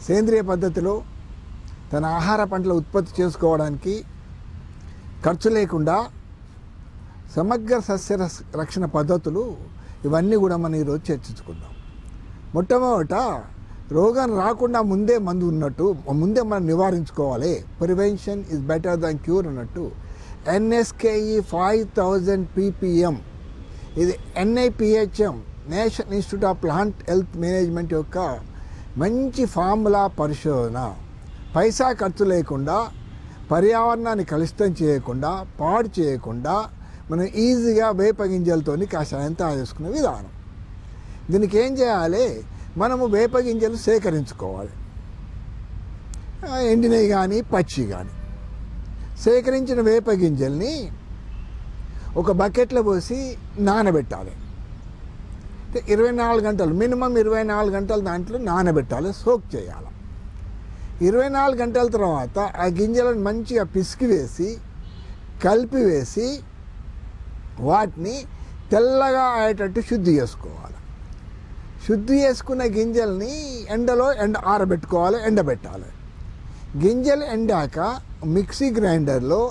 సేంద్రియ పద్ధతిలో తన ఆహార పంటలు ఉత్పత్తి చేసుకోవడానికి ఖర్చు లేకుండా సమగ్ర సస్య రక్షణ పద్ధతులు ఇవన్నీ కూడా మనం ఈరోజు చర్చించుకుందాం. మొట్టమొదట రోగం రాకుండా ముందే మందు ఉన్నట్టు ముందే మనం నివారించుకోవాలి. Prevention is better than cure అన్నట్టు NSKE 5000 ppm ఇది NIPHM national institute of plant health management యొక్క మంచి ఫార్ములా పరిశోధన. పైసా ఖర్చు లేకుండా, పర్యావరణాన్ని కలుషితం చేయకుండా, పాడు చేయకుండా మనం ఈజీగా వేప గింజలతోని కషాయం తయారు చేసుకునే విధానం. దీనికి ఏం చేయాలి? మనము వేప గింజలు సేకరించుకోవాలి, ఎండినవి కానీ పచ్చి కానీ. సేకరించిన వేప గింజల్ని ఒక బకెట్లో పోసి నానబెట్టాలి. 24 గంటలు, మినిమం 24 గంటలు దాంట్లో నానబెట్టాలి, సోక్ చేయాలి. 24 గంటల తర్వాత ఆ గింజలను మంచిగా పిసికి వేసి కలిపి వేసి వాటిని తెల్లగా అయ్యేటట్టు శుద్ధి చేసుకోవాలి. శుద్ధి చేసుకున్న గింజల్ని ఆరబెట్టుకోవాలి, ఎండబెట్టాలి. గింజలు ఎండాక మిక్సీ గ్రైండర్లో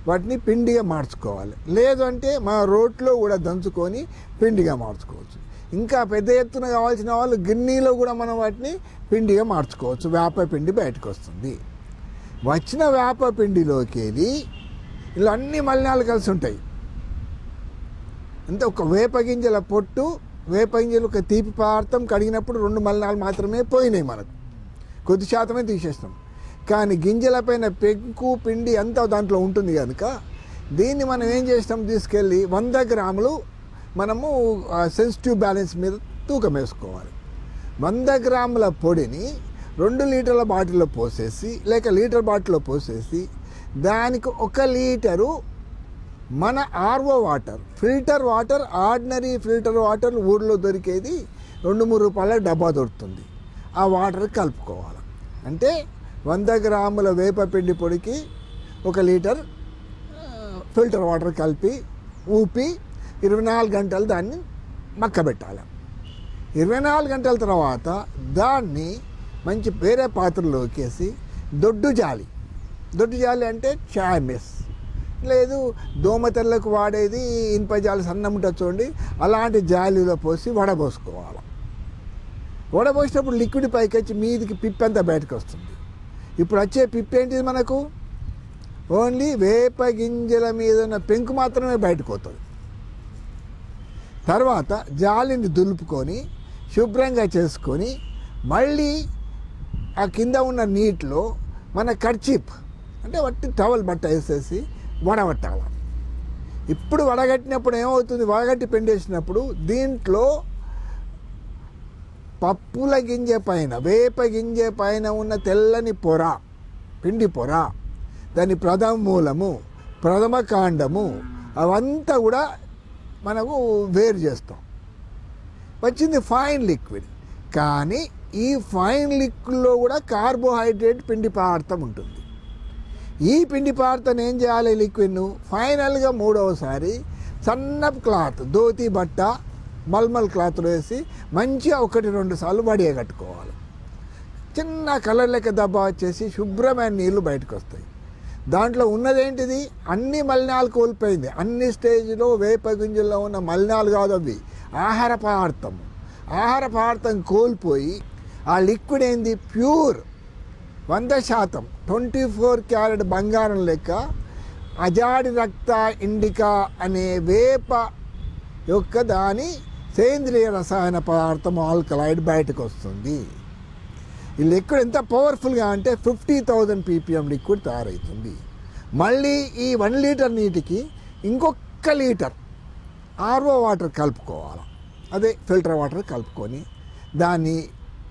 వాటిని పిండిగా మార్చుకోవాలి. లేదు అంటే మా రోట్లో కూడా దంచుకొని పిండిగా మార్చుకోవచ్చు. ఇంకా పెద్ద ఎత్తున కావాల్సిన వాళ్ళు గిన్నెలో కూడా మనం వాటిని పిండిగా మార్చుకోవచ్చు. వేప పిండి బయటకు వస్తుంది. వచ్చిన వేప పిండిలోకి వెళ్ళి ఇలా అన్ని మలినాలు కలిసి ఉంటాయి. అంటే ఒక వేప గింజల పొట్టు, వేప గింజలు ఒక తీపి పదార్థం కడిగినప్పుడు 2 మలినాలు మాత్రమే పోయినాయి, మనకు కొద్ది శాతమే తీసేస్తాం. కానీ గింజలపైన పెంకు పిండి అంతా దాంట్లో ఉంటుంది కనుక దీన్ని మనం ఏం చేస్తాం, తీసుకెళ్ళి 100 గ్రాములు మనము సెన్సిటివ్ బ్యాలెన్స్ మీద తూకం వేసుకోవాలి. 100 గ్రాముల పొడిని 2 లీటర్ల బాటిల్లో పోసేసి, లేక లీటర్ బాటిల్లో పోసేసి దానికి 1 లీటరు మన RO water, filter water, ordinary filter water ఊళ్ళో దొరికేది 2-3 రూపాయల డబ్బా దొరుకుతుంది. ఆ వాటర్ కలుపుకోవాలి. అంటే 100 గ్రాముల వేపపిండి పొడికి 1 లీటర్ ఫిల్టర్ వాటర్ కలిపి ఊపి 24 గంటలు దాన్ని మక్కబెట్టాలి. 24 గంటల తర్వాత దాన్ని మంచి వేరే పాత్రలోకి వేసి దొడ్డు జాలి అంటే చాయ్ మెస్, లేదు దోమతెల్లకు వాడేది ఇనుప జాలి సన్నం ఉంటుంది చూడండి, అలాంటి జాలీలో పోసి వడబోసుకోవాలి. వడబోసినప్పుడు లిక్విడ్ పైకి వచ్చి మీదికి పిప్పి అంతా బయటకు వస్తుంది. ఇప్పుడు వచ్చే పిప్పి ఏంటిది? మనకు ఓన్లీ వేప గింజల మీద ఉన్న పెంకు మాత్రమే బయటకు వస్తుంది. తర్వాత జాలిని దులుపుకొని శుభ్రంగా చేసుకొని మళ్ళీ ఆ కింద ఉన్న నీటిలో మన కర్చీప్ అంటే వట్టి టవల్ బట్ట వేసేసి వడగట్టాలి. ఇప్పుడు వడగట్టినప్పుడు ఏమవుతుంది? వడగట్టి పెండేసినప్పుడు దీంట్లో పప్పుల గింజ పైన, వేప గింజ పైన ఉన్న తెల్లని పొర, పిండి పొర, దాని ప్రథమ మూలము, ప్రథమ కాండము అవంతా కూడా మనకు వేరు చేస్తాం. వచ్చింది ఫైన్ లిక్విడ్. కానీ ఈ ఫైన్ లిక్విడ్లో కూడా కార్బోహైడ్రేట్ పిండి పదార్థం ఉంటుంది. ఈ పిండి పదార్థాన్ని ఏం చేయాలి? లిక్విడ్ను ఫైనల్గా 3వసారి సన్నపు క్లాత్, ధోతి బట్ట, మల్మల్ క్లాత్లో వేసి మంచిగా 1-2 సార్లు వడియగట్టుకోవాలి. చిన్న కలర్ లెక్క దెబ్బ వచ్చేసి శుభ్రమైన నీళ్ళు బయటకు వస్తాయి. దాంట్లో ఉన్నదేంటిది? అన్ని మలినాలు కోల్పోయింది. అన్ని స్టేజ్లో వేప గింజల్లో ఉన్న మలినాలు కాదు అవి, ఆహార పదార్థం కోల్పోయి ఆ లిక్విడ్ ఏంది? ప్యూర్ 100% 24 క్యారెట్ బంగారం లెక్క అజాడి రక్త ఇండికా అనే వేప యొక్క దాని సేంద్రియ రసాయన పదార్థం ఆల్కలైడ్ బయటకు వస్తుంది. ఈ లిక్విడ్ ఎంత పవర్ఫుల్గా అంటే 50,000 ppm లిక్విడ్ తయారవుతుంది. మళ్ళీ ఈ 1 లీటర్ నీటికి ఇంకొక లీటర్ RO వాటర్ కలుపుకోవాలి. అదే ఫిల్టర్ వాటర్ కలుపుకొని దాన్ని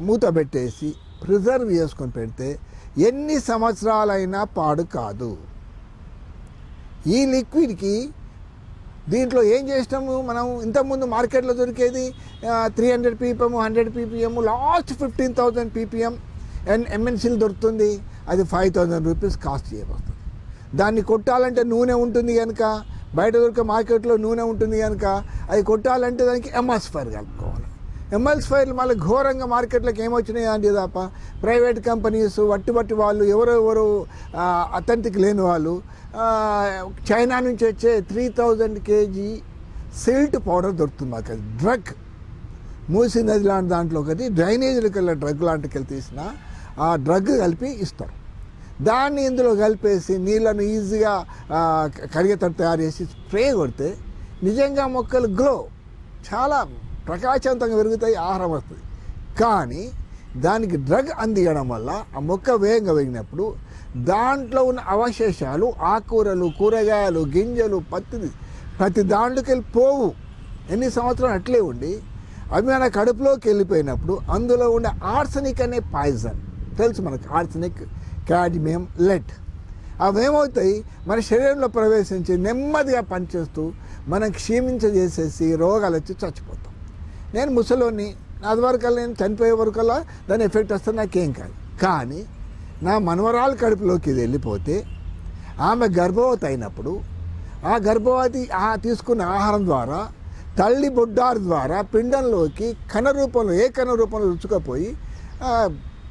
మూత పెట్టేసి ప్రిజర్వ్ చేసుకొని పెడితే ఎన్ని సంవత్సరాలైనా పాడు కాదు. ఈ లిక్విడ్కి దీంట్లో ఏం చేసినాము మనం? ఇంతకుముందు మార్కెట్లో దొరికేది 300 ppm, 100 ppm, లాస్ట్ 15,000 ppm MNCలు దొరుకుతుంది. అది 5,000 రూపీస్ కాస్ట్ చేయబడుతుంది. దాన్ని కొట్టాలంటే నూనె ఉంటుంది కనుక, బయట దొరికే మార్కెట్లో నూనె ఉంటుంది కనుక అది కొట్టాలంటే దానికి ఎమాస్ఫైర్ కలుపుకోవాలి. ఎమ్మెల్స్ఫైర్లు మళ్ళీ ఘోరంగా మార్కెట్లోకి ఏమొచ్చినాయి అంటే తప్ప ప్రైవేట్ కంపెనీస్ వట్టి వాళ్ళు ఎవరెవరు అథెంటిక్ లేని వాళ్ళు చైనా నుంచి వచ్చే 3000 kg సిల్ట్ పౌడర్ దొరుకుతుంది మాకు. అది డ్రగ్. మూసీ నది లాంటి దాంట్లో ఒకటి డ్రైనేజీలకు వెళ్ళే డ్రగ్ లాంటికి వెళ్ళి తీసిన ఆ డ్రగ్ కలిపి ఇస్తారు. దాన్ని ఇందులో కలిపేసి నీళ్ళను ఈజీగా కరిగేటట్టు తయారు చేసి స్ప్రే కొడితే నిజంగా మొక్కలు గ్లో చాలా ప్రకాశవంతంగా పెరుగుతాయి, ఆహారం వస్తుంది. కానీ దానికి డ్రగ్ అందియడం వల్ల ఆ మొక్క వేగంగా పెరిగినప్పుడు దాంట్లో ఉన్న అవశేషాలు ఆకుకూరలు, కూరగాయలు, గింజలు, ప్రతి దాంట్లోకి వెళ్ళి పోవు. ఎన్ని సంవత్సరాలు అట్లే ఉండి అవి మన కడుపులోకి వెళ్ళిపోయినప్పుడు అందులో ఉండే ఆర్సనిక్ అనే పాయిజన్ తెలుసు మనకు. ఆర్సనిక్, కాడ్మియం, లెడ్ అవేమవుతాయి మన శరీరంలో ప్రవేశించి నెమ్మదిగా పనిచేస్తూ మనం క్షీణించేసేసి రోగాలు వచ్చి చచ్చిపోతాం. నేను ముసలోని, అది వరకల్లా నేను చనిపోయే వరకల్లా దాని ఎఫెక్ట్ వస్తే నాకేం కాదు. కానీ నా మనవరాలు కడుపులోకి ఇది వెళ్ళిపోతే ఆమె గర్భవతి అయినప్పుడు ఆ గర్భవతి తీసుకున్న ఆహారం ద్వారా తల్లి బొడ్డారు ద్వారా పిండంలోకి కణ రూపంలో రుచుకపోయి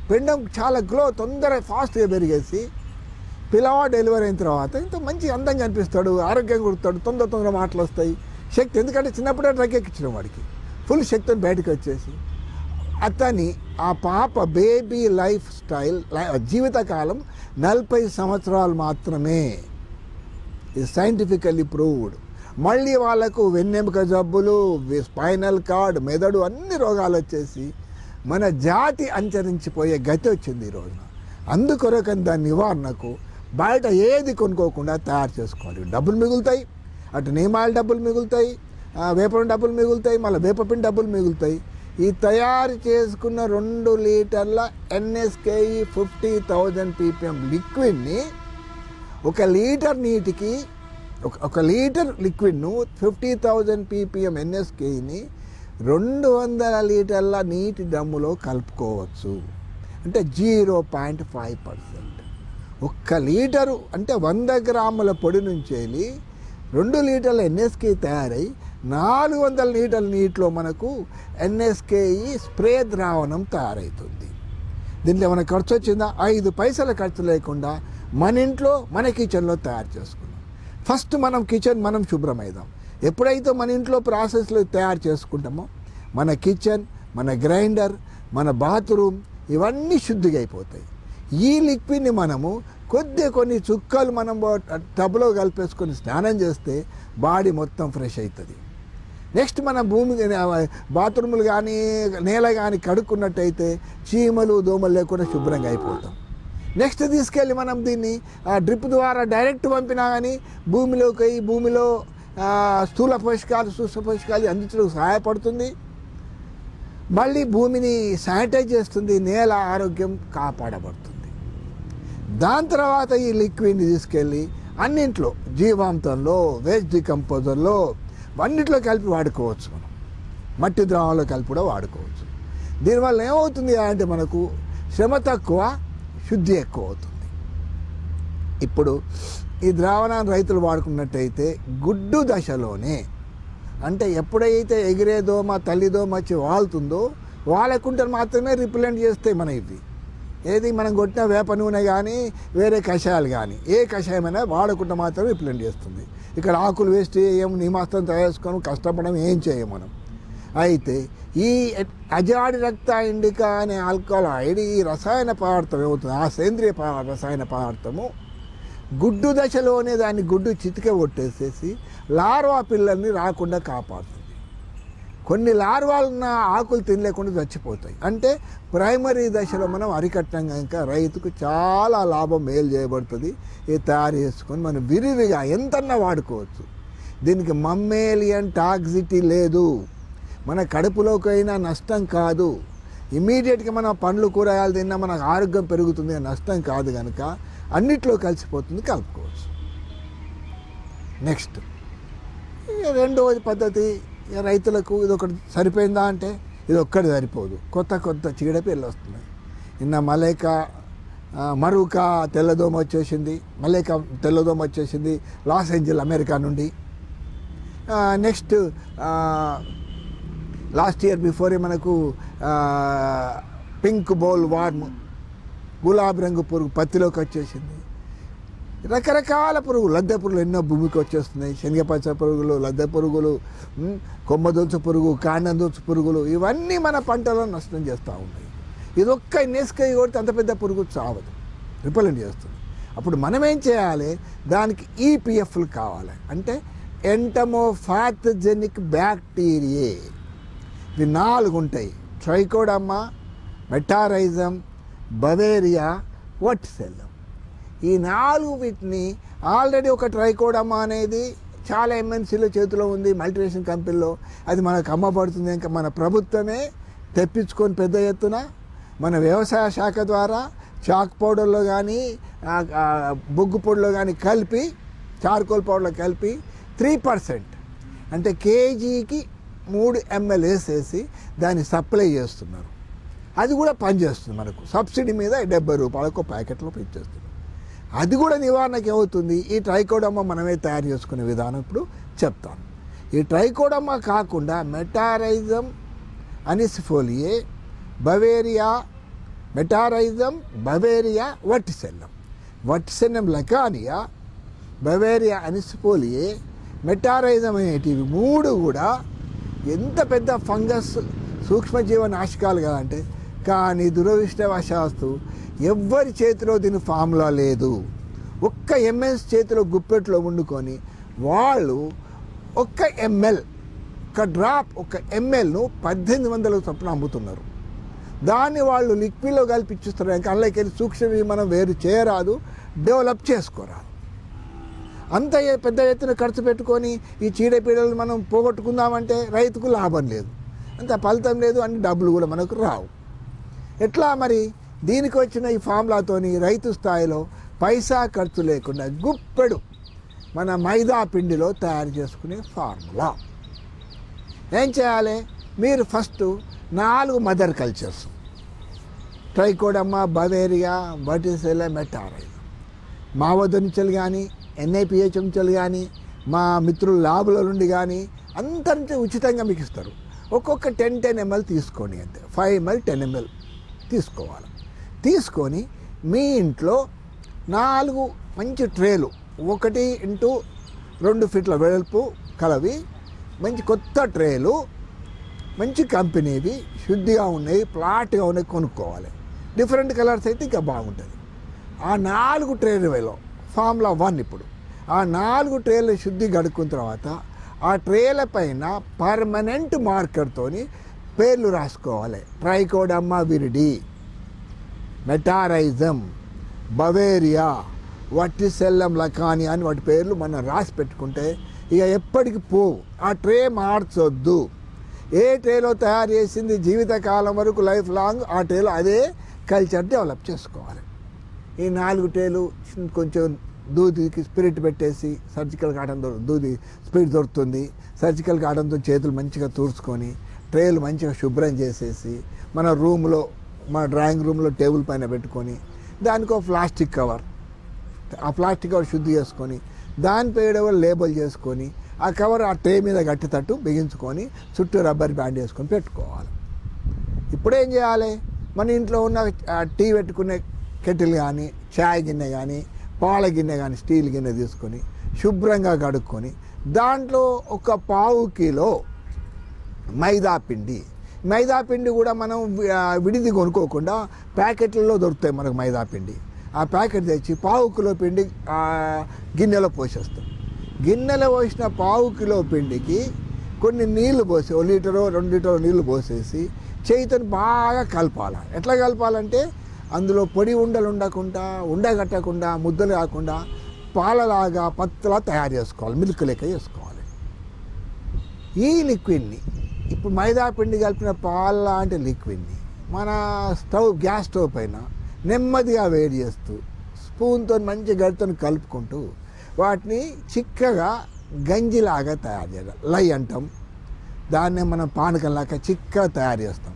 పిండం చాలా తొందరగా ఫాస్ట్గా పెరిగేసి పిల్లవాడు డెలివరీ అయిన తర్వాత ఇంత మంచి అందంగా అనిపిస్తాడు, ఆరోగ్యంగా కుడతాడు, తొందర మాటలు వస్తాయి, శక్తి. ఎందుకంటే చిన్నప్పుడే డ్రగ్ ఎక్కించడం వాడికి ఫుల్ శక్తిని బయటకు వచ్చేసి అతని ఆ పాప బేబీ లైఫ్ స్టైల్ జీవితకాలం 40 సంవత్సరాలు మాత్రమే. ఇది సైంటిఫికల్లీ ప్రూవ్డ్. మళ్ళీ వాళ్ళకు వెన్నెముక జబ్బులు, స్పైనల్ కార్డ్, మెదడు అన్ని రోగాలు వచ్చేసి మన జాతి అంతరించిపోయే గతి వచ్చింది ఈ రోజున. అందుకొరకని దాని నివారణకు బయట ఏది కొనుక్కోకుండా తయారు చేసుకోవాలి. డబ్బులు మిగులుతాయి, అటు నీమాయిల్ డబ్బులు మిగులుతాయి, వేపపిండి డబ్బులు మిగులుతాయి, మళ్ళీ వేపపిండి డబ్బులు మిగులుతాయి. ఈ తయారు చేసుకున్న 2 లీటర్ల NSKE 50,000 ppm లిక్విడ్ని 1 లీటర్ నీటికి 1 లీటర్ లిక్విడ్ను 50,000 ppm NSKEని 200 లీటర్ల నీటి డ్రమ్ములో కలుపుకోవచ్చు. అంటే 0.5%. 1 లీటరు అంటే 100 గ్రాముల పొడి నుంచి వెళ్ళి 2 లీటర్ల NSKE తయారై 400 లీటర్ల నీటిలో మనకు NSKE స్ప్రే ద్రావణం తయారవుతుంది. దీంట్లో మనకు ఖర్చు వచ్చిందా? 5 పైసల ఖర్చు లేకుండా మన ఇంట్లో మన కిచెన్లో తయారు చేసుకున్నాం. ఫస్ట్ మనం శుభ్రమైదాం. ఎప్పుడైతే మన ఇంట్లో ప్రాసెస్లో తయారు చేసుకుంటామో మన కిచెన్, మన గ్రైండర్, మన బాత్రూమ్ ఇవన్నీ శుద్ధిగా అయిపోతాయి. ఈ లిక్విడ్ని మనము కొన్ని చుక్కలు మనం టబ్లో కలిపేసుకొని స్నానం చేస్తే బాడీ మొత్తం ఫ్రెష్ అవుతుంది. నెక్స్ట్ మన బాత్రూములు కానీ నేల కానీ కడుక్కున్నట్టయితే చీమలు దోమలు లేకుండా శుభ్రంగా అయిపోతాం. నెక్స్ట్ తీసుకెళ్ళి మనం దీన్ని డ్రిప్ ద్వారా డైరెక్ట్ పంపినా కానీ భూమిలో స్థూల పోషకాలు, సూక్ష్మ పోషకాలు అందించడానికి సహాయపడుతుంది. మళ్ళీ భూమిని శానిటైజ్ చేస్తుంది, నేల ఆరోగ్యం కాపాడబడుతుంది. దాని తర్వాత ఈ లిక్విడ్ని తీసుకెళ్ళి అన్నింట్లో జీవామృతంలో, వేస్ట్ డికంపోజర్లో అన్నింటిలో కలిపి వాడుకోవచ్చు. మనం మట్టి ద్రావంలో కలిపి కూడా వాడుకోవచ్చు. దీనివల్ల ఏమవుతుంది అంటే మనకు శ్రమ తక్కువ, శుద్ధి ఎక్కువ అవుతుంది. ఇప్పుడు ఈ ద్రావణాన్ని రైతులు వాడుకున్నట్టయితే గుడ్డు దశలోనే, అంటే ఎప్పుడైతే ఎగిరే దోమ, తల్లి దోమ వచ్చి వాళ్తుందో వాళ్ళకుంటే మాత్రమే రిపెలెంట్ చేస్తాయి మన ఇవి. ఏది మనం కొట్టిన వేప నూనె కానీ వేరే కషాయాలు కానీ ఏ కషాయమైనా వాడకుండా మాత్రమే రిపెలెంట్ చేస్తుంది. ఇక్కడ ఆకులు వేస్ట్ చేయము, నిమాస్తం తయారు చేసుకొని కష్టపడడం ఏం చేయము మనం. అయితే ఈ అజాడి రక్త ఇండికా అనే ఆల్కలాయిడ్ ఈ రసాయన పదార్థం ఏమవుతుంది, ఆ సేంద్రియ రసాయన పదార్థము గుడ్డు దశలోనే దాన్ని గుడ్డు చితిక కొట్టేసేసి లార్వా పిల్లల్ని రాకుండా కాపాడుతుంది. కొన్ని లార్వాలున్న ఆకులు తినలేకుండా చచ్చిపోతాయి. అంటే ప్రైమరీ దశలో మనం అరికట్టం కనుక రైతుకు చాలా లాభం మేలు చేయబడుతుంది. ఇది తయారు చేసుకొని మనం విరివిగా ఎంతన్నా వాడుకోవచ్చు. దీనికి మమ్మేలియన్ టాక్సిటీ లేదు, మన కడుపులోకైనా నష్టం కాదు. ఇమీడియట్గా మనం పండ్లు కూరగాయలు తిన్నా మనకు ఆరోగ్యం పెరుగుతుంది, నష్టం కాదు కనుక అన్నిట్లో కలిసిపోతుంది, కలుపుకోవచ్చు. నెక్స్ట్ రెండవది పద్ధతి, రైతులకు ఇది ఒకటి సరిపోయిందా అంటే ఇది ఒక్కటి సరిపోదు. కొత్త చీడపీడలు వస్తున్నాయి. నిన్న మరూక తెల్లదోమ వచ్చేసింది, తెల్లదోమ వచ్చేసింది లాస్ ఏంజల్స్ అమెరికా నుండి. నెక్స్ట్ లాస్ట్ ఇయర్ బిఫోరే మనకు పింక్ బౌల్ వార్మ్, గులాబీ రంగు పురుగు పత్తిలోకి వచ్చేసింది. రకరకాల పురుగులు, లద్దె పురుగులు ఎన్నో భూమికి వచ్చేస్తున్నాయి. శనగపచ్చ పురుగులు, లద్దె పురుగులు, కొమ్మదొలుచు పురుగు, కాండందొలుచు పురుగులు, ఇవన్నీ మన పంటలను నష్టం చేస్తూ ఉన్నాయి. ఇది ఒక్క ఇన్నేసుకై కొడితే అంత పెద్ద పురుగు చావదు, రిపలెంట్ చేస్తుంది. అప్పుడు మనం ఏం చేయాలి, దానికి ఈపీఎఫ్లు కావాలి. అంటే ఎంటమోపాథోజెనిక్ బ్యాక్టీరియే. ఇవి 4 ఉంటాయి: ట్రైకోడర్మా, మెటారైజం, బవేరియా, వర్టిసెల్లం. ఈ 4 వీటిని ఆల్రెడీ ఒక ట్రైకోడర్మా అనేది చాలా ఎంఎన్సీల చేతిలో ఉంది, మల్టీనేషనల్ కంపెనీలో. అది మనకు అమ్మబడుతుంది. ఇంకా మన ప్రభుత్వమే తెప్పించుకొని పెద్ద ఎత్తున మన వ్యవసాయ శాఖ ద్వారా చాక్ పౌడర్లో కానీ బొగ్గు పొడిలో కానీ కలిపి, చార్కోల్ పౌడర్లో కలిపి 3% అంటే కేజీకి 3 ml వేసేసి దాన్ని సప్లై చేస్తున్నారు. అది కూడా పనిచేస్తుంది. మనకు సబ్సిడీ మీద 70 రూపాయలకు ప్యాకెట్లో ఇచ్చేస్తుంది. అది కూడా నివారణకి ఏమవుతుంది, ఈ ట్రైకోడర్మా మనమే తయారు చేసుకునే విధానం ఇప్పుడు చెప్తాను. ఈ ట్రైకోడర్మా కాకుండా metarhizium anisopliae, beauveria, metarhizium, beauveria, verticillium. Verticillium lecanii, beauveria anisopliae, metarhizium అనేటివి 3 కూడా ఎంత పెద్ద ఫంగస్ సూక్ష్మజీవ నాశకాలు కదంటే, కానీ దురదృష్టవశాత్తు ఎవ్వరి చేతిలో దీని ఫార్ములా లేదు. ఒక్క ఎంఎస్ చేతిలో గుప్పెట్లో వండుకొని వాళ్ళు ఒక్క ఎంఎల్, ఒక డ్రాప్, ఒక ఎంఎల్ను 1800 చొప్పున అమ్ముతున్నారు. దాన్ని వాళ్ళు లిక్విడ్లో కలిపి ఇచ్చిస్తారు. ఇంకా అందులోకి వెళ్ళి సూక్ష్మజీవి మనం వేరు చేయరాదు, డెవలప్ చేసుకోరాదు. అంత పెద్ద ఎత్తున ఖర్చు పెట్టుకొని ఈ చీడపీడలు మనం పోగొట్టుకుందామంటే రైతుకు లాభం లేదు, అంత ఫలితం లేదు, అన్ని డబ్బులు కూడా మనకు రావు. ఎట్లా మరి? దీనికి వచ్చిన ఈ ఫార్ములాతోని రైతు స్థాయిలో పైసా ఖర్చు లేకుండా గుప్పెడు మన మైదా పిండిలో తయారు చేసుకునే ఫార్ములా. ఏం చేయాలి? మీరు first 4 mother cultures, trichoderma, beauveria, verticillium, metarhizium, మా వద్ద నుంచి కానీ ఎన్ఐపిహెచ్ నుంచి కానీ మా మిత్రుల ల్యాబ్ల నుండి కానీ అంతరించి ఉచితంగా మీకు ఇస్తారు. ఒక్కొక్క 10 ml తీసుకోండి, అంతే. 5 ml 10 ml తీసుకోవాలి. తీసుకొని మీ ఇంట్లో 4 మంచి ట్రేలు, 1x2 ఫీట్ల వెడల్పు కలవి మంచి కొత్త ట్రేలు, మంచి కంపెనీవి, శుద్ధిగా ఉన్నాయి, ఫ్లాట్గా ఉన్నాయి కొనుక్కోవాలి. డిఫరెంట్ కలర్స్ అయితే ఇంకా బాగుంటుంది. ఆ 4 ట్రేలలో ఫార్ములా 1 ఇప్పుడు ఆ 4 ట్రేలు శుద్ధి గడుక్కున్న తర్వాత ఆ ట్రేల పైన పర్మనెంట్ మార్కర్తోని పేర్లు రాసుకోవాలి. ట్రైకోడర్మా విరిడి, మెటారైజం, బవేరియా, వర్టిసెల్లం లకాని అని వాటి పేర్లు మనం రాసి పెట్టుకుంటే ఇక ఎప్పటికి పోవు. ఆ ట్రే మార్చొద్దు. ఏ ట్రేలో తయారు చేసింది జీవితకాలం వరకు, లైఫ్ లాంగ్ ఆ ట్రేలో అదే కల్చర్ డెవలప్ చేసుకోవాలి. ఈ 4 ట్రేలు కొంచెం దూదికి స్పిరిట్ పెట్టేసి, సర్జికల్ కాటన్ దూది స్పిరిట్ దొరుకుతుంది, సర్జికల్ కాటన్తో చేతులు మంచిగా తుడుచుకొని ట్రేలు మంచిగా శుభ్రం చేసేసి మన రూమ్లో, మన డ్రాయింగ్ రూమ్లో టేబుల్ పైన పెట్టుకొని దానికి ఒక ప్లాస్టిక్ కవర్, ఆ ప్లాస్టిక్ కవర్ శుద్ధి చేసుకొని దానిపై లేబుల్ చేసుకొని ఆ కవర్ ఆ ట్రే మీద గట్టితట్టు బిగించుకొని చుట్టూ రబ్బర్ బ్యాండ్ వేసుకొని పెట్టుకోవాలి. ఇప్పుడేం చేయాలి? మన ఇంట్లో ఉన్న టీ పెట్టుకునే కెటిల్ కానీ, చాయ్ గిన్నె కానీ, పాల గిన్నె కానీ, స్టీల్ గిన్నె తీసుకొని శుభ్రంగా కడుక్కొని దాంట్లో ఒక 1/4 కిలో మైదాపిండి. మైదాపిండి కూడా మనం విడిది కొనుక్కోకుండా ప్యాకెట్లలో దొరుకుతాయి మనకు మైదాపిండి. ఆ ప్యాకెట్ తెచ్చి 1/4 కిలో పిండి గిన్నెలో పోసేస్తాం. గిన్నెలో పోసిన 1/4 కిలో పిండికి కొన్ని నీళ్లు పోసి, 1 లీటరో 2 లీటరో నీళ్లు పోసేసి చేయితో బాగా కలపాలి. ఎట్లా కలపాలంటే అందులో పొడి ఉండలు ఉండకుండా, ఉండగట్టకుండా, ముద్దలు కాకుండా పాలలాగా పత్తలా తయారు చేసుకోవాలి, మిల్క్ లెక్క చేసుకోవాలి. ఈ లిక్విడ్ని ఇప్పుడు మైదా పిండి కలిపిన పాలు లాంటి లిక్విడ్ని మన గ్యాస్ స్టవ్ పైన నెమ్మదిగా వేడి చేస్తూ స్పూన్తో మంచి గడితో కలుపుకుంటూ వాటిని చిక్కగా గంజిలాగా తయారు చేయాలి. లై అంటాం దాన్నే మనం పానకంలాగా చిక్కగా తయారు చేస్తాం.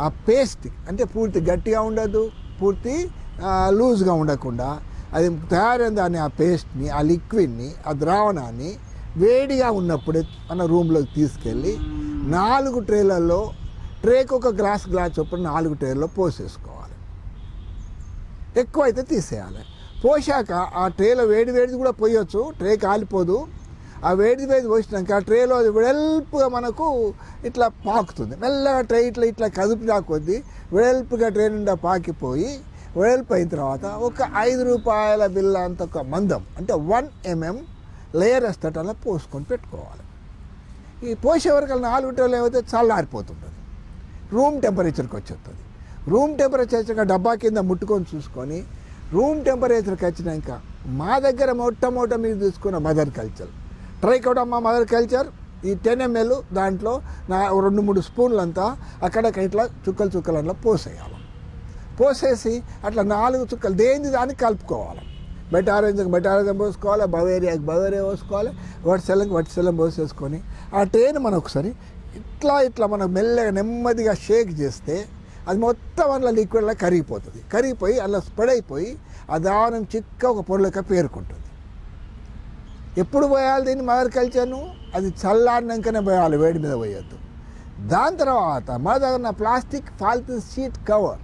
ఆ పేస్ట్ అంటే పూర్తి గట్టిగా ఉండదు, పూర్తి లూజ్గా ఉండకుండా అది తయారైన దాన్ని, ఆ పేస్ట్ని, ఆ లిక్విడ్ని, ఆ ద్రావణాన్ని వేడిగా ఉన్నప్పుడే మన రూమ్లోకి తీసుకెళ్ళి 4 ట్రేలలో ట్రేకి ఒక గ్లాస్ చొప్పున 4 ట్రేల్లో పోసేసుకోవాలి. ఎక్కువ అయితే తీసేయాలి. పోసాక ఆ ట్రేలో వేడిది కూడా పోయొచ్చు, ట్రే కాలిపోదు. ఆ వేడిది పోసినాక ఆ ట్రేలో అది వెడల్పుగా మనకు ఇట్లా పాకుతుంది. మెల్లగా ట్రే ఇట్లా కదుపుదా కొద్దీ వెడల్పుగా ట్రే నిండా పాకిపోయి వెడల్పు అయిన తర్వాత ఒక 5 రూపాయల బిల్ల అంత ఒక మందం అంటే 1 mm లేయర్ వేస్తాడు అలా పోసుకొని పెట్టుకోవాలి. ఈ పోసే వరకు 4 ట్రేలు ఏమైతే చల్లారిపోతుంటుంది, రూమ్ టెంపరేచర్కి వచ్చేస్తుంది. రూమ్ టెంపరేచర్ వచ్చాక డబ్బా కింద ముట్టుకొని చూసుకొని రూమ్ టెంపరేచర్కి వచ్చినాక మా దగ్గర మొట్టమొదట మీరు తీసుకున్న mother culture trichoderma mother culture ఈ 10 ml దాంట్లో 2-3 స్పూన్లంతా అక్కడక్కడ ఇట్లా చుక్కలు అట్లా పోసేయాలి. పోసేసి అట్లా 4 చుక్కలు దేని దానికి కలుపుకోవాలి. బెటారజం పోసుకోవాలి, బవేరియాకి బవేరియా పోసుకోవాలి, వట్సెల్లం పోసేసుకొని ఆ ట్రేని మనం ఒకసారి ఇట్లా మనం మెల్లగా నెమ్మదిగా షేక్ చేస్తే అది మొత్తం అందులో లిక్విడ్లా కరిగిపోతుంది. కరిగిపోయి అలా స్ప్రెడ్ అయిపోయి ఆ దానం చిక్క ఒక పొరలక పేరుకుంటుంది. ఎప్పుడు పోయాలి దీన్ని మదర్ కల్చర్ను? అది చల్లారినాకనే పోయాలి, వేడి మీద పోయొద్దు. దాని తర్వాత మన దగ్గర ప్లాస్టిక్ పాలిథిన్ షీట్ కవర్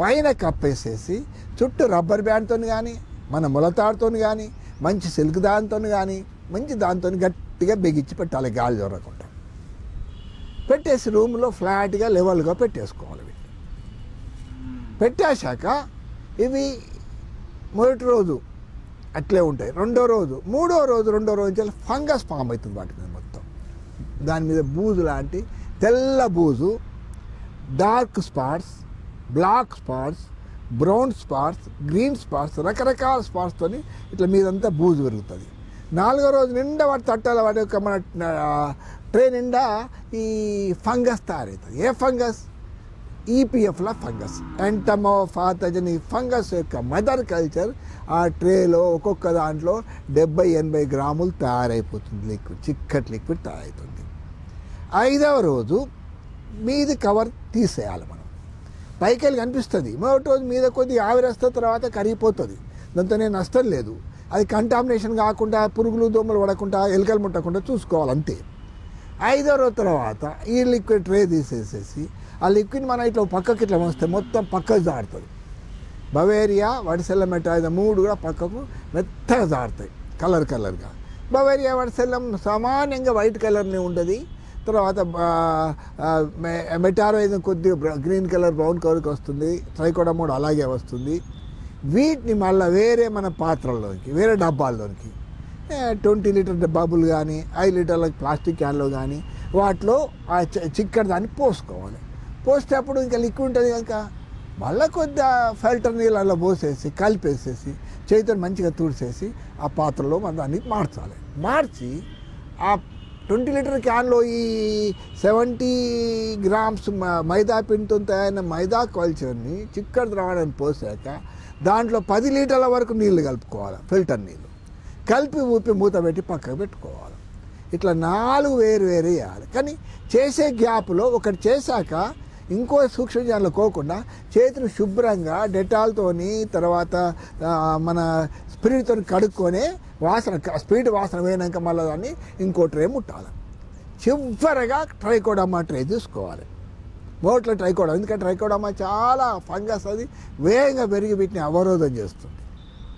పైన కప్పేసేసి చుట్టూ రబ్బర్ బ్యాండ్తో కానీ మన ములతాడుతో కానీ మంచి సిల్క్ దాంతో కానీ మంచి దాంతో గట్టిగా బిగించి పెట్టాలి, గాలి దొరకకుండా పెట్టేసి రూమ్లో ఫ్లాట్గా లెవెల్గా పెట్టేసుకోవాలి. పెట్టేశాక ఇవి మొదటి రోజు అట్లే ఉంటాయి. రెండో రోజు నుంచి ఫంగస్ ఫామ్ అవుతుంది వాటి మీద మొత్తం. దాని మీద బూజు లాంటి తెల్ల బూజు, dark spots, black spots, brown spots, green spots, రకరకాల స్పాట్స్తో ఇట్లా మీదంతా బూజు పెరుగుతుంది. 4వ రోజు నిండా వాటి తట్టాల వాటి యొక్క మన ట్రే నిండా ఈ ఫంగస్ తయారవుతుంది. ఏ ఫంగస్? ఈపీఎఫ్ల ఫంగస్, ఎంటమోఫాథజన్. ఈ ఫంగస్ యొక్క మదర్ కల్చర్ ఆ ట్రేలో ఒక్కొక్క దాంట్లో 70-80 గ్రాములు తయారైపోతుంది. లిక్విడ్, చిక్కటి లిక్విడ్ తయారవుతుంది. 5వ రోజు మీది కవర్ తీసేయాలి మనం. పైకి వెళ్ళి కనిపిస్తుంది. మొదటి రోజు మీద కొద్దిగా ఆవిరి వస్తుంది, తర్వాత కరిగిపోతుంది. దాంతో నేను నష్టం లేదు. అది కంటామినేషన్ కాకుండా పురుగులు దోమలు పడకుండా ఎలుకలు ముట్టకుండా చూసుకోవాలి అంతే. 5వ రోజు తర్వాత ఈ లిక్విడ్ ట్రే తీసేసేసి ఆ లిక్విడ్ మనం ఇట్లా పక్కకి ఇట్లా వస్తే మొత్తం పక్కకు జారుతుంది. బవేరియా, వడిసెల్లం, మెటాయిజం 3 కూడా పక్కకు మెత్తగా జారుతాయి కలర్గా. బవేరియా, వడిసెల్లం సామాన్యంగా వైట్ కలర్నే ఉంటుంది. తర్వాత మెటారైజం కొద్దిగా గ్రీన్ కలర్, బ్రౌన్ కలర్కి వస్తుంది. ట్రైకోడర్మా అలాగే వస్తుంది. వీటిని మళ్ళీ వేరే మన పాత్రల్లోకి, వేరే డబ్బాల్లోకి 20 లీటర్ డబ్బాలు కానీ 5 లీటర్ల ప్లాస్టిక్ క్యాన్లో కానీ వాటిలో ఆ చిక్కటి దాన్ని పోసుకోవాలి. పోసేటప్పుడు ఇంకా లిక్విడ్ ఉంటుంది కనుక మళ్ళీ కొద్దిగా ఫిల్టర్ నీళ్ళు అలా పోసేసి కలిపేసేసి చేతితో మంచిగా తుడిసేసి ఆ పాత్రలో మనం దాన్ని మార్చి ఆ 20 లీటర్ క్యాన్లో ఈ 70 గ్రామ్స్ మైదా పిండితో తయారైన మైదా కల్చర్ని చిక్కటి ద్రావణాన్ని పోసాక దాంట్లో 10 లీటర్ల వరకు నీళ్లు కలుపుకోవాలి, ఫిల్టర్ నీళ్ళు కలిపి ఊపి మూత పెట్టి పక్కకు పెట్టుకోవాలి. ఇట్లా 4 వేరు వేయాలి. కానీ చేసే గ్యాప్లో ఒకటి చేశాక ఇంకో సూక్ష్మజీవులు కోకుండా చేతిని శుభ్రంగా డెటాల్తోని తర్వాత మన స్పిరిట్తో కడుక్కొని స్పిరిట్ వాసన వేయనాక మళ్ళీ దాన్ని ఇంకో ట్రే ముట్టాలి. చివరగా ట్రైకోడర్మా ట్రే తీసుకోవాలి. మొదట్లో ట్రైకోడర్మా, ఎందుకంటే ట్రైకోడర్మా చాలా ఫంగస్, అది వేగంగా పెరిగి వీటిని అవరోధం చేస్తుంది.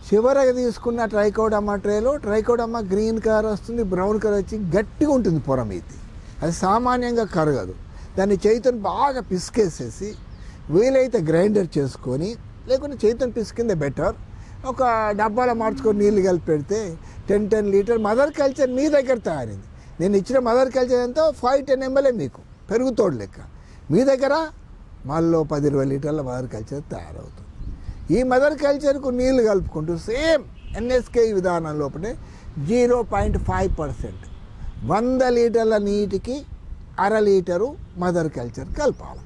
చివరగా తీసుకున్న ట్రైకోడర్మా ట్రేలో ట్రైకోడర్మా గ్రీన్ కలర్ వస్తుంది, బ్రౌన్ కలర్ వచ్చి గట్టిగా ఉంటుంది పొర మీది. అది సామాన్యంగా కరగదు. దాన్ని చేతితో బాగా పిసికేసేసి వీలైతే గ్రైండర్ చేసుకొని, లేకుంటే చేతితో పిసికిందే బెటర్. ఒక డబ్బాలో మార్చుకొని నీళ్ళు కలిపి పెడితే 10 లీటర్ మదర్ కల్చర్ మీ దగ్గర తయారైంది. నేను ఇచ్చిన మదర్ కల్చర్ ఎంతో 5-10 ml మీకు పెరుగుతోడు లెక్క. మీ దగ్గర మళ్ళీ 10-20 లీటర్ల మదర్ కల్చర్ తయారవుతుంది. ఈ మదర్ కల్చర్కు నీళ్లు కలుపుకుంటూ సేమ్ ఎన్ఎస్కే విధానం లోపలే 0.5% 100 లీటర్ల నీటికి 1/2 లీటరు మదర్ కల్చర్ కలపాలి.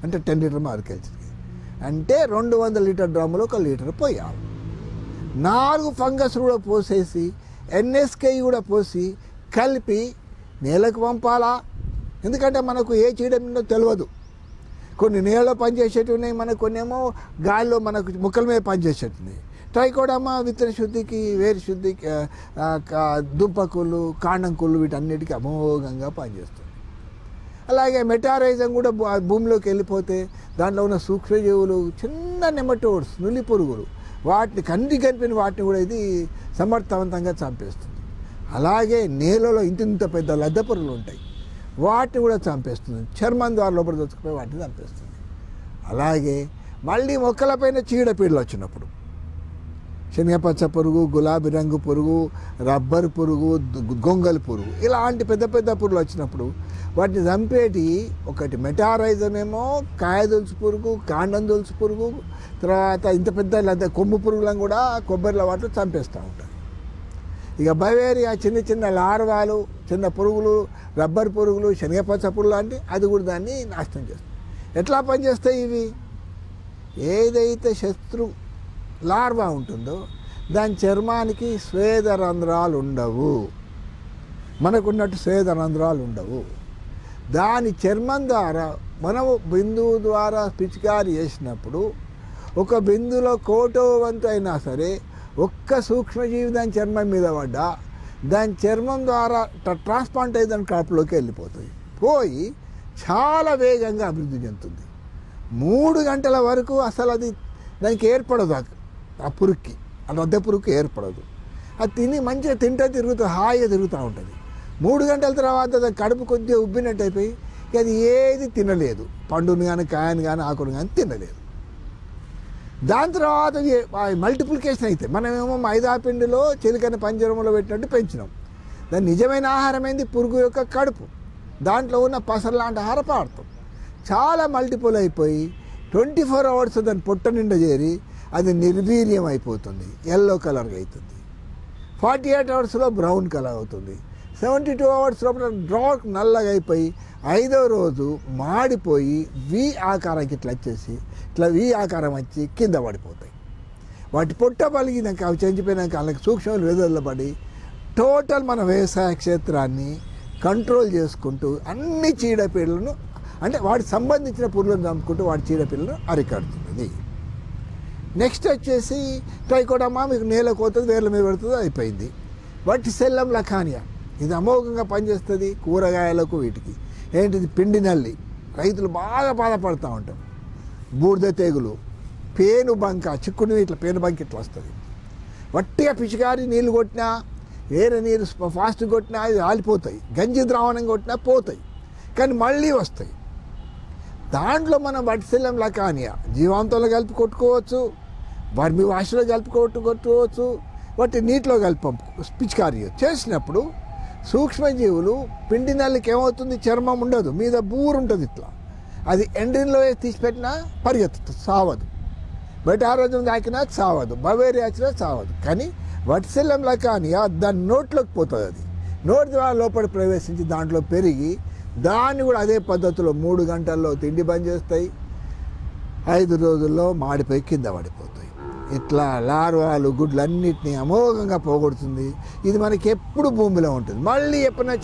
అంటే 10 లీటర్ మదర్ కల్చర్కి అంటే 200 లీటర్ డ్రమ్ములో 1 లీటర్ పోయాలి. 4 ఫంగస్ కూడా పోసేసి ఎన్ఎస్కే కూడా పోసి కలిపి నేలకు పంపాలా. ఎందుకంటే మనకు ఏ చీడమిందో తెలియదు. కొన్ని నీళ్ళలో పనిచేసేవి ఉన్నాయి, మనకు కొన్ని ఏమో గాలిలో మనకు ముక్కల మీద పనిచేసేట్టున్నాయి. ట్రైకోడర్మా విత్తన శుద్ధికి, వేరు శుద్ధికి, దుంపకుళ్ళు, కాండం కుళ్ళు వీటన్నిటికీ అమోఘంగా పనిచేస్తుంది. అలాగే మెటారైజం కూడా భూమిలోకి వెళ్ళిపోతే దాంట్లో ఉన్న సూక్ష్మజీవులు, చిన్న నెమటోడ్స్, నులి పురుగులు, వాటిని కంటికి కనిపిన వాటిని కూడా ఇది సమర్థవంతంగా చంపేస్తుంది. అలాగే నేలలో ఇంత పెద్ద లద్దె పురుగులు ఉంటాయి, వాటిని కూడా చంపేస్తుంది. చర్మం ద్వారా లోపల దొచ్చుకుపోయి వాటిని చంపేస్తుంది. అలాగే మళ్ళీ మొక్కలపైన చీడపీడలు వచ్చినప్పుడు, శనగపచ్చ పురుగు, గులాబీ రంగు పురుగు, రబ్బర్ పురుగు, గొంగలి పురుగు, ఇలాంటి పెద్ద పెద్ద పురుగులు వచ్చినప్పుడు వాటిని చంపేటి ఒకటి మెటారైజం ఏమో కాయదొలుసు పురుగు, కాండం దొలుసు పురుగు, తర్వాత ఇంత పెద్ద కొమ్ము పురుగులను కూడా కొబ్బరిలో వాటిలో చంపేస్తూ ఉంటారు. ఇక బవేరియా చిన్న చిన్న లార్వాలు, చిన్న పురుగులు, రబ్బర్ పురుగులు, శనగపచ్చ పురుగు లాంటి అది కూడా దాన్ని నాశనం చేస్తుంది. ఎట్లా పనిచేస్తాయి ఇవి? ఏదైతే శత్రు లార్వా ఉంటుందో దాని చర్మానికి స్వేద రంధ్రాలు ఉండవు, మనకున్నట్టు స్వేద రంధ్రాలు ఉండవు. దాని చర్మం ద్వారా మనము బిందువు ద్వారా పిచికారి చేసినప్పుడు ఒక బిందులో కోటో వంతు అయినా సరే ఒక్క సూక్ష్మజీవి దాని చర్మం మీద పడ్డా దాని చర్మం ద్వారా ట్రాన్స్ప్లాంట్ అయ్యి దాని క్రాప్లోకి వెళ్ళిపోతుంది, పోయి చాలా వేగంగా అభివృద్ధి చెందుతుంది. 3 గంటల వరకు అసలు అది దానికి ఏర్పడదు, ఆ పురుగుకి, ఆ లద్దె పురుగుకి ఏర్పడదు. అది తిని మంచిగా తిరుగుతూ హాయిగా తిరుగుతూ ఉంటుంది. 3 గంటల తర్వాత దాని కడుపు కొద్దిగా ఉబ్బినట్టు అయిపోయి అది ఏది తినలేదు, పండుని కానీ కాయను కానీ ఆకును కానీ తినలేదు. దాని తర్వాత మల్టిప్లికేషన్ అయితే మనమేమో మైదాపిండిలో చిలికని పంజరంలో పెట్టినట్టు పెంచినాం. దాని నిజమైన ఆహారం ఏంది? పురుగు యొక్క కడుపు, దాంట్లో ఉన్న పసరు లాంటి ఆహార పదార్థం చాలా మల్టిపుల్ అయిపోయి 24 అవర్స్ దాని పొట్ట నిండా చేరి అది నిర్వీర్యం అయిపోతుంది, ఎల్లో కలర్గా అవుతుంది. 48 అవర్స్లో బ్రౌన్ కలర్ అవుతుంది. 72 అవర్స్ లోపల డార్క్ నల్లగా అయిపోయి 5వ రోజు మాడిపోయి వి ఆకారానికి ఇట్లా వచ్చేసి ఇట్లా వి ఆకారం వచ్చి కింద పడిపోతాయి. వాటి పొట్ట పలిగినాక అవి చనిపోయినాక వాళ్ళకి సూక్ష్మలు వెదర్లబడి టోటల్ మన వ్యవసాయ క్షేత్రాన్ని కంట్రోల్ చేసుకుంటూ అన్ని చీడపీడలను, అంటే వాటికి సంబంధించిన పురుగులను చంపుకుంటూ వాటి చీడపీడలను అరికడుతున్నది. నెక్స్ట్ వచ్చేసి ట్రైకోడర్మా మీకు నేలకు పోతుంది, వేర్ల మీద పెడుతుంది, అయిపోయింది. వర్టిసెల్లం లఖానియా ఇది అమోఘంగా పనిచేస్తుంది కూరగాయలకు, వీటికి. ఏంటిది? పిండి నల్లి, రైతులు బాగా బాధపడుతూ ఉంటారు. బూడిద తెగులు, పేను బంక, చిక్కుడు ఇట్లా పేను బంక ఇట్లా వస్తుంది. వట్టిగా పిచికారి నీళ్ళు కొట్టినా, వేరే నీరు ఫాస్ట్ కొట్టినా అది ఆలిపోతాయి, గంజి ద్రావణం కొట్టినా పోతాయి, కానీ మళ్ళీ వస్తాయి. దాంట్లో మనం వర్టిసెల్లం లఖానియా జీవాంతంలో కలిపి కొట్టుకోవచ్చు, వర్మి వాషలో కలిపి కొట్టుకోవచ్చు, వాటి నీటిలో కలిపి పిచికారి చేసినప్పుడు సూక్ష్మజీవులు, పిండి నల్లికి ఏమవుతుంది? చర్మం ఉండదు, మీద బూరు ఉంటుంది ఇట్లా, అది ఎండిన్లో తీసిపెట్టినా పరిగెత్తుతుంది, సావదు. మెటారైజం తాకినా సావదు, బవేరియా వచ్చినా సావదు. కానీ వర్టిసెల్లం లఖానియా దాని నోట్లోకి పోతుంది, అది నోటి ద్వారా లోపల ప్రవేశించి దాంట్లో పెరిగి దాన్ని కూడా అదే పద్ధతిలో 3 గంటల్లో తిండి బంద్ చేస్తాయి, 5 రోజుల్లో మాడిపోయి కింద పడిపోతాయి. ఇట్లా లార్వాలు గుడ్లన్నిటినీ అమోఘంగా పోగొడుతుంది. ఇది మనకి ఎప్పుడు భూమిలో ఉంటుంది. మళ్ళీ ఎప్పుడైనా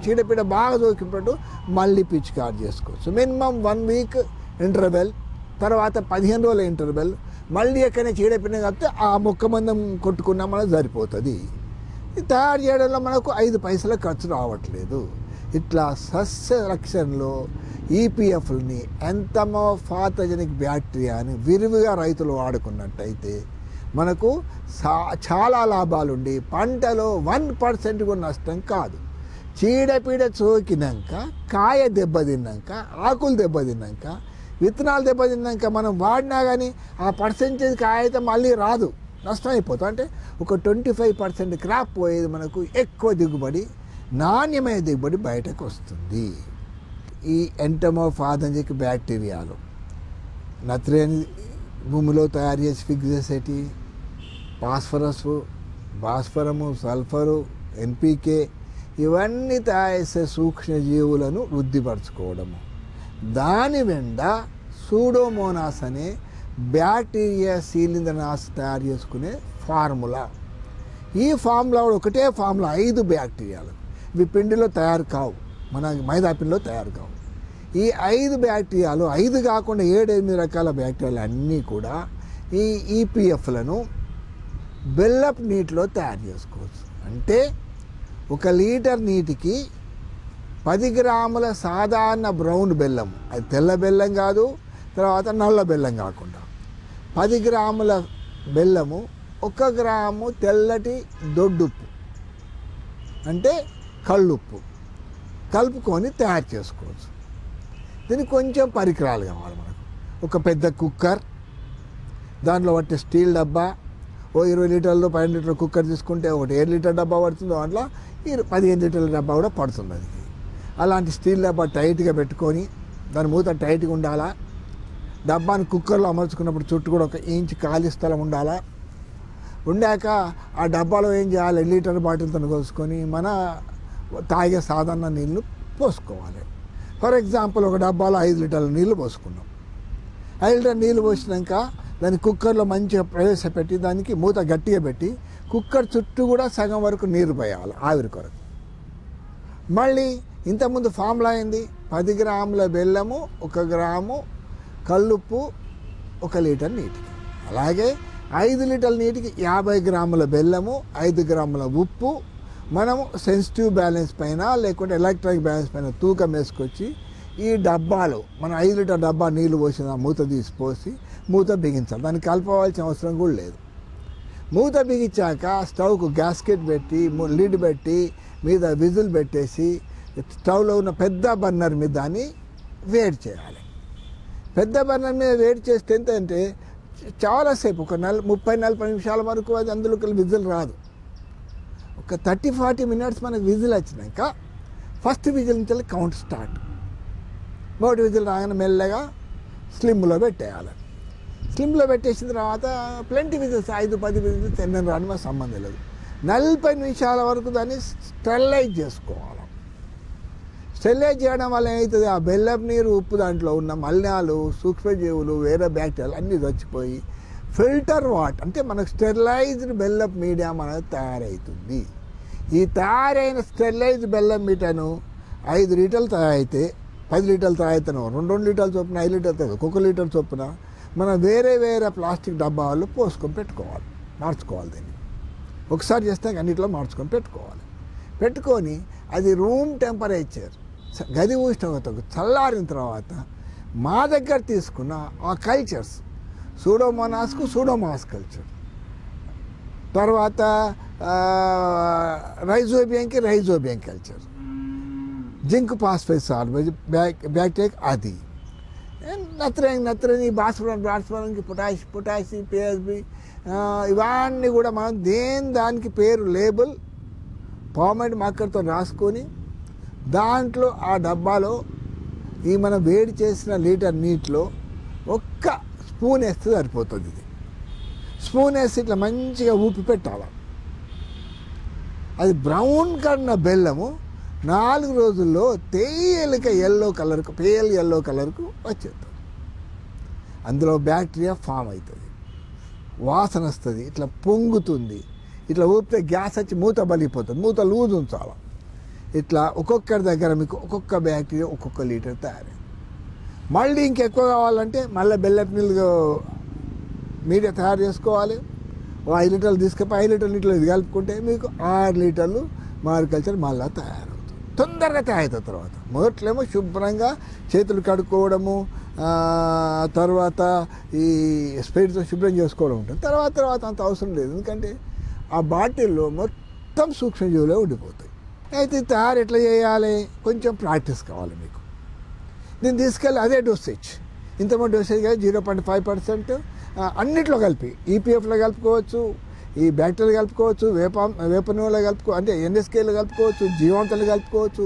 చీడపీడ బాగా దొరికినట్టు మళ్ళీ పిచికారి చేసుకోవచ్చు. మినిమం 1 వీక్ ఇంటర్వెల్, తర్వాత 15 రోజుల ఇంటర్వెల్, మళ్ళీ ఎక్కడైనా చీడపీడ కాబట్టి ఆ మొక్క మందం కొట్టుకున్నా మనకు సరిపోతుంది. ఇది తయారు చేయడంలో మనకు 5 పైసల ఖర్చు రావట్లేదు. ఇట్లా సస్య రక్షణలో ఈపీఎఫ్ని, ఎంటమోపాథోజెనిక్ బ్యాక్టీరియాని విరివిగా రైతులు వాడుకున్నట్టయితే మనకు చాలా లాభాలుండి పంటలో 1% కూడా నష్టం కాదు. చీడపీడ సోకినాక, కాయ దెబ్బతిన్నాక, ఆకులు దెబ్బతిన్నాక, విత్తనాలు దెబ్బతిన్నాక మనం వాడినా కానీ ఆ పర్సెంటేజ్ కాయ అయితే మళ్ళీ రాదు, నష్టం అయిపోతుంది. అంటే ఒక 25% క్రాప్ పోయేది, మనకు ఎక్కువ దిగుబడి, నాణ్యమైన దిగుబడి బయటకు వస్తుంది. ఈ ఎంటమోపాథోజెనిక్ బ్యాక్టీరియాలు నత్రజని భూమిలో తయారు చేసి ఫిక్స్ చేసేటి, ఫాస్ఫరస్, భాస్వరము, సల్ఫరు, ఎన్పికే ఇవన్నీ తయారు చేసే సూక్ష్మజీవులను వృద్ధిపరచుకోవడము. దాని వెంట సూడోమోనాస్ అనే బ్యాక్టీరియా శీలింద్రనాశ తయారు చేసుకునే ఫార్ములా. ఈ ఫార్ములా ఒకటే ఫార్ములా, 5 బ్యాక్టీరియాలు. ఇవి పిండిలో తయారు కావు, మన మైదా పిండిలో తయారు కావు. ఈ 5 బ్యాక్టీరియాలు, 5 కాకుండా 7-8 రకాల బ్యాక్టీరియాలు అన్నీ కూడా ఈ ఈపీఎఫ్లను బెల్లపు నీటిలో తయారు చేసుకోవచ్చు. అంటే 1 లీటర్ నీటికి 10 గ్రాముల సాధారణ బ్రౌన్ బెల్లం, అది తెల్ల బెల్లం కాదు, తర్వాత నల్ల బెల్లం కాకుండా 10 గ్రాముల బెల్లము, 1 గ్రాము తెల్లటి దొడ్డుప్పు అంటే కళ్ళుప్పు కలుపుకొని తయారు చేసుకోవచ్చు. దీనికి కొంచెం పరికరాలు కావాలి మనకు. ఒక పెద్ద కుక్కర్, దాంట్లో పట్టే స్టీల్ డబ్బా, ఓ 20 లీటర్లు 15 లీటర్ల కుక్కర్ తీసుకుంటే ఒకటి 7 లీటర్ డబ్బా పడుతుంది, దాంట్లో 15 లీటర్ల డబ్బా కూడా పడుతుంది. అది అలాంటి స్టీల్ డబ్బా టైట్గా పెట్టుకొని దాని మూత టైట్గా ఉండాలా. డబ్బాని కుక్కర్లో అమర్చుకున్నప్పుడు చుట్టూ కూడా 1 ఇంచ్ ఖాళీ స్థలం ఉండాలా. ఉండాక ఆ డబ్బాలో ఏం చేయాలి, లీటర్ బాటిల్తో కోసుకొని మన తాగే సాధారణ నీళ్ళు పోసుకోవాలి. ఫర్ ఎగ్జాంపుల్ ఒక డబ్బాలో 5 లీటర్ల నీళ్ళు పోసుకున్నాం. 5 లీటర్ నీళ్ళు పోసినాక దాన్ని కుక్కర్లో మంచిగా ప్రవేశపెట్టి దానికి మూత గట్టిగా పెట్టి కుక్కర్ చుట్టూ కూడా సగం వరకు నీరు పోయాలి ఆవిరి కొరకు. మళ్ళీ ఇంతకుముందు ఫార్ములా అయింది, 10 గ్రాముల బెల్లము, 1 గ్రాము కల్లుప్పు, 1 లీటర్ నీటికి. అలాగే 5 లీటర్ల నీటికి 50 గ్రాముల బెల్లము, 5 గ్రాముల ఉప్పు మనము సెన్సిటివ్ బ్యాలెన్స్ పైన లేకుంటే ఎలక్ట్రానిక్ బ్యాలెన్స్ పైన తూకం వేసుకొచ్చి ఈ డబ్బాలో మనం 5 లీటర్ డబ్బా నీళ్ళు పోసిన మూత తీసిపోసి మూత బిగించాలి. దాన్ని కలపవలసిన అవసరం కూడా లేదు. మూత బిగించాక స్టవ్కు గ్యాస్కెట్ పెట్టి లిడ్ పెట్టి మీద విజిల్ పెట్టేసి స్టవ్లో ఉన్న పెద్ద బర్నర్ మీద దాన్ని వేడి చేయాలి. పెద్ద బర్నర్ మీద వేడి చేస్తే ఏంటంటే చాలాసేపు ఒక 30-40 నిమిషాల వరకు అది అందులోకి విజిల్ రాదు. ఒక 30-40 మినిట్స్ మనకు విజిల్ వచ్చినాక ఫస్ట్ విజిల్ నుంచి కౌంట్ స్టార్ట్. మొదటి విజిల్ రాగానే మెల్లగా స్లిమ్లో పెట్టేయాలి. స్లిమ్లో పెట్టేసిన తర్వాత ప్లెంటీ విజిల్స్ 5-10 విజిల్స్ ఎన్నో రాని మాకు సంబంధం లేదు. 40 నిమిషాల వరకు దాన్ని స్టెరిలైజ్ చేసుకోవాలి. స్టెరిలైజ్ చేయడం వల్ల ఏమవుతుంది, ఆ బెల్లం నీరు ఉప్పు దాంట్లో ఉన్న మలినాలు సూక్ష్మజీవులు వేరే బ్యాక్టీరియాలు అన్నీ చచ్చిపోయి ఫిల్టర్ వాటర్ అంటే మనకు స్టెరిలైజ్డ్ బెల్లం మీడియా మనకు తయారవుతుంది. ఈ తయారైన స్టెరిలైజ్డ్ బెల్లం మీటను 5 లీటర్లు తయారైతే 10 లీటర్లు తయారైతేనో 2 లీటర్ల చొప్పున 5 లీటర్లు 1 లీటర్ చొప్పున మనం వేరే వేరే ప్లాస్టిక్ డబ్బాల్లో పోసుకొని పెట్టుకోవాలి, మార్చుకోవాలి. దీన్ని ఒకసారి చేస్తే అన్నింటిలో మార్చుకొని పెట్టుకొని అది రూమ్ టెంపరేచర్ గది ఉష్ణోగ్రతకు చల్లారిన తర్వాత మా దగ్గర తీసుకున్న ఆ కల్చర్స్ సూడోమోనాస్కు సూడోమోనాస్ కల్చర్, తర్వాత రైజోబియంకి rhizobium culture, zinc phosphate salvage bacteria అది, నత్రని భాస్వరంకి పొటాషియం పిఎస్బి ఇవన్నీ కూడా మనం దానికి పేరు లేబుల్ పామెట్ మార్కర్తో రాసుకొని దాంట్లో ఆ డబ్బాలో ఈ మనం వేడి చేసిన లీటర్ నీటిలో 1 స్పూన్ వేస్తే సరిపోతుంది. ఇది స్పూన్ వేసి ఇట్లా మంచిగా ఊపి పెట్టాలి. అది బ్రౌన్ కన్న బెల్లము 4 రోజుల్లో తేలిక పేల్ ఎల్లో కలర్కు వచ్చేస్తుంది. అందులో బ్యాక్టీరియా ఫామ్ అవుతుంది, వాసన వస్తుంది, ఇట్లా పొంగుతుంది. ఇట్లా ఊపితే గ్యాస్ వచ్చి మూత బలిపోతుంది. మూత లూజ్ ఉంచాలి. ఇట్లా ఒక్కొక్కరి దగ్గర మీకు ఒక్కొక్క బ్యాక్టీరియా 1 లీటర్ తయారైంది. మళ్ళీ ఇంకెక్కువ కావాలంటే మళ్ళీ బెల్లపు నీళ్ళు మీడియా తయారు చేసుకోవాలి. 5 లీటర్లు తీసుకపోయి 5 లీటర్ల నీటిలో ఇది కలుపుకుంటే మీకు 6 లీటర్లు మారికల్చర్ మళ్ళీ తయారవుతుంది. తొందరగా తయారవుతుంది. తర్వాత మొదట్లేమో శుభ్రంగా చేతులు కడుక్కోవడము, తర్వాత ఈ స్ప్రేతో శుభ్రం చేసుకోవడం ఉంటుంది. తర్వాత అంత అవసరం లేదు, ఎందుకంటే ఆ బాటిల్లో మొత్తం సూక్ష్మజీవులే ఉండిపోతాయి. అయితే తయారు ఎట్లా చేయాలి, కొంచెం ప్రాక్టీస్ కావాలి మీకు. దీన్ని తీసుకెళ్ళి అదే డోసేజ్, ఇంతమంది డోసేజ్ కాదు 0.5% అన్నిట్లో కలిపి ఈపీఎఫ్లో కలుపుకోవచ్చు, ఈ బ్యాక్టీరియాలు కలుపుకోవచ్చు, వేప నూనెలో అంటే ఎన్ఎస్కేలో కలుపుకోవచ్చు, జీవాంతాలు కలుపుకోవచ్చు,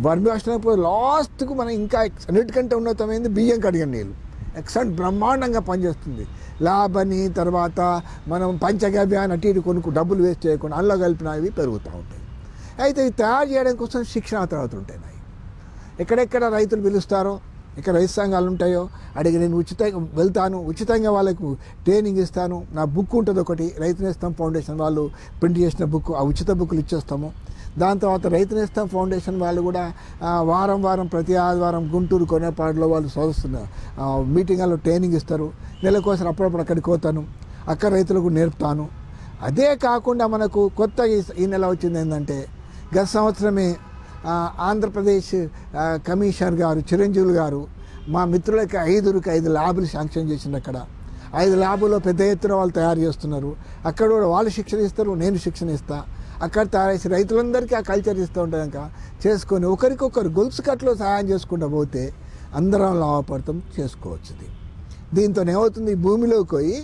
వర్మివాషనకు లాస్ట్కు మనం ఇంకా అన్నిటికంటే ఉన్నతమైంది బియ్యం కడిగిన నీళ్ళు. ఎక్సలెంట్ బ్రహ్మాండంగా పనిచేస్తుంది. లాభని తర్వాత మనం పంచగవ్యాన్ని అటు ఇటు డబ్బులు వేస్ట్ చేయకుండా అందులో కలిపినవి పెరుగుతూ ఉంటాయి. అయితే ఇది తయారు చేయడం కోసం శిక్షణ తరగతులు ఉంటాయి. ఎక్కడెక్కడ రైతులు పిలుస్తారో, ఇక్కడ రైతు సంఘాలు ఉంటాయో అడిగి నేను వెళ్తాను, ఉచితంగా వాళ్ళకు ట్రైనింగ్ ఇస్తాను. నా బుక్ ఉంటుంది ఒకటి, రైతు నేస్తం ఫౌండేషన్ వాళ్ళు ప్రింట్ చేసిన బుక్, ఆ ఉచిత బుక్లు ఇచ్చేస్తాము. దాని తర్వాత రైతు నేస్తం ఫౌండేషన్ వాళ్ళు కూడా వారం ప్రతి ఆదివారం గుంటూరు కొనేపాడులో వాళ్ళు సదస్సున్న మీటింగ్లో ట్రైనింగ్ ఇస్తారు. నెలకోసారి అప్పుడప్పుడు అక్కడికి పోతాను, అక్కడ రైతులకు నేర్పుతాను. అదే కాకుండా మనకు కొత్తగా ఈ నెల వచ్చింది ఏంటంటే, గత సంవత్సరమే ఆంధ్రప్రదేశ్ కమిషనర్ గారు చిరంజీవి గారు మా మిత్రులకి 5 ల్యాబులు శాంక్షన్ చేసింది. అక్కడ 5 ల్యాబుల్లో పెద్ద ఎత్తున వాళ్ళు తయారు చేస్తున్నారు. అక్కడ కూడా వాళ్ళు శిక్షణ ఇస్తారు, నేను శిక్షణ ఇస్తా. అక్కడ తయారు చేసి రైతులందరికీ ఆ కల్చర్ ఇస్తూ ఉంటాక చేసుకొని ఒకరికొకరు గొలుసు కట్లో సహాయం చేసుకుంటూ పోతే అందరం లాభపడతాం, చేసుకోవచ్చు. దీంతో ఏమవుతుంది, భూమిలోకి పోయి